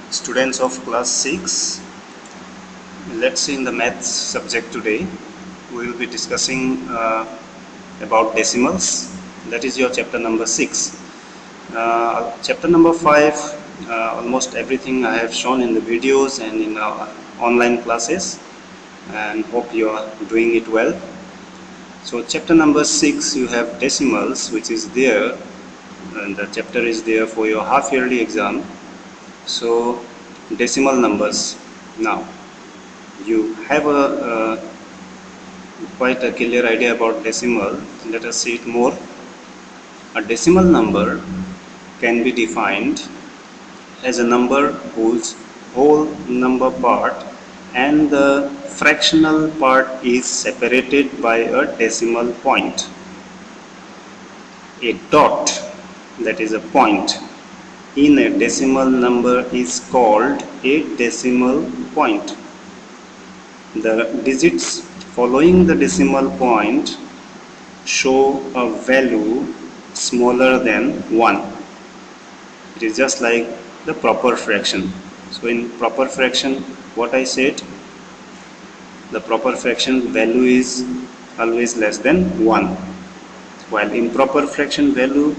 Students of class 6, let's see in the maths subject today we will be discussing about decimals. That is your chapter number 6. Chapter number 5, almost everything I have shown in the videos and in our online classes, and hope you are doing it well. So chapter number 6, you have decimals, which is there, and the chapter is there for your half yearly exam. So decimal numbers. Now you have a quite a clear idea about decimal. Let us see it more. A decimal number can be defined as a number whose whole number part and the fractional part is separated by a decimal point. A dot, that is a point, in a decimal number is called a decimal point. The digits following the decimal point show a value smaller than 1. It is just like the proper fraction. So in proper fraction, what I said, the proper fraction value is always less than 1, while improper fraction value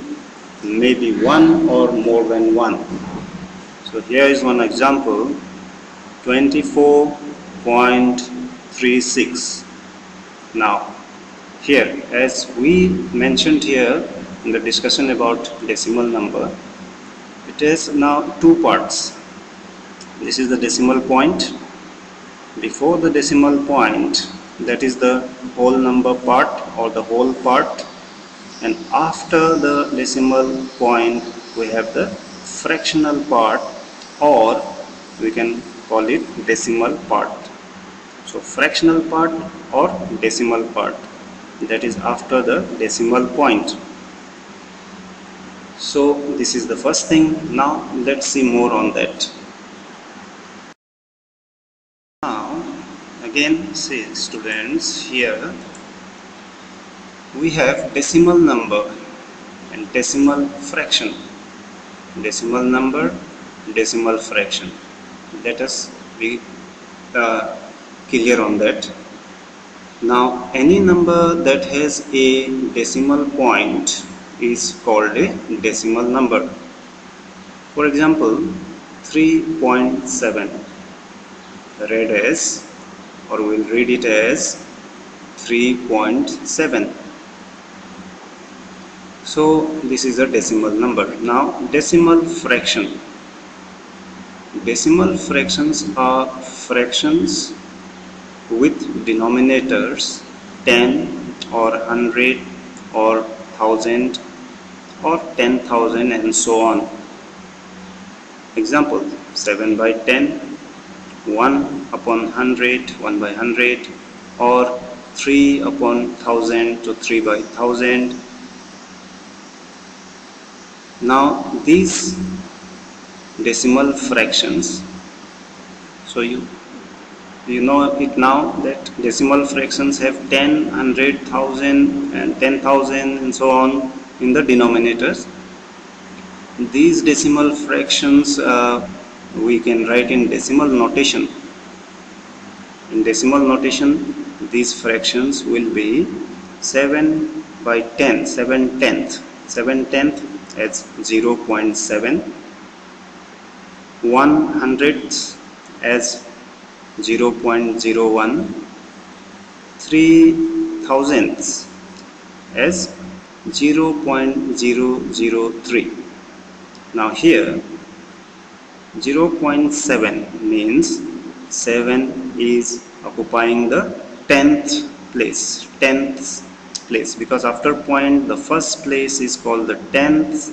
may be 1 or more than 1. So here is one example, 24.36. Now here, as we mentioned here in the discussion about decimal number, it has now two parts. This is the decimal point. Before the decimal point, that is the whole number part or the whole part, and after the decimal point we have the fractional part, or we can call it decimal part. So fractional part or decimal part, that is after the decimal point. So this is the first thing. Now let's see more on that. Now again, see students, here we have decimal number and decimal fraction. Decimal number, decimal fraction. Let us be clear on that. Now any number that has a decimal point is called a decimal number. For example, 3.7, read as, or we'll read it as 3.7. So this is a decimal number. Now decimal fraction. Decimal fractions are fractions with denominators 10 or 100 or 1000 or 10,000 and so on. Example, 7 by 10, 1 upon 100, 1 by 100, or 3 upon 1000 to 3 by 1000. Now these decimal fractions, so you know it now that decimal fractions have 10, 100, 1000 and 10,000 and so on in the denominators. These decimal fractions we can write in decimal notation. In decimal notation, these fractions will be 7 by 10, 7 tenth as 0.7, 1/100 as 0.01, 3,000 as 0.003. Now here 0.7 means 7 is occupying the 10th place, because after point the first place is called the 10th,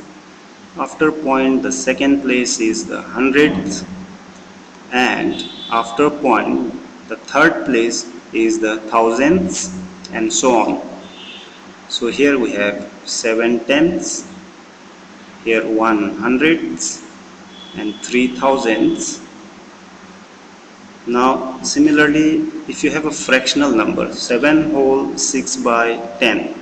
after point the second place is the 100th, and after point the third place is the 1000th, and so on. So here we have 7 tenths, here 1/100 and 3,000. Now similarly, if you have a fractional number 7 whole 6 by 10,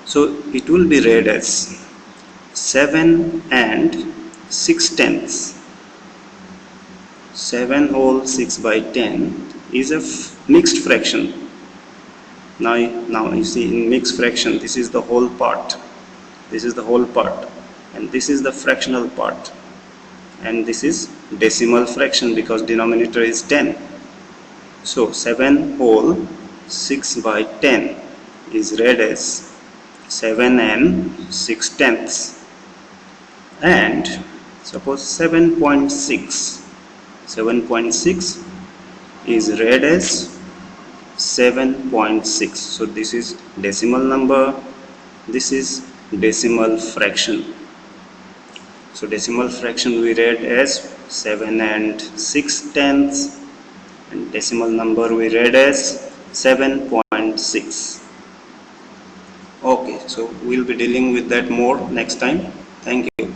so it will be read as 7 and 6/10. 7 whole 6 by 10 is a mixed fraction. Now you see, in mixed fraction, this is the whole part, this is the whole part, and this is the fractional part, and this is decimal fraction because denominator is 10. So 7 whole 6 by 10 is read as 7 and 6/10. And suppose 7.6 is read as 7.6. So this is decimal number, this is decimal fraction. So decimal fraction we read as 7 and 6/10, and decimal number we read as 7.6. Okay, so we'll be dealing with that more next time. Thank you.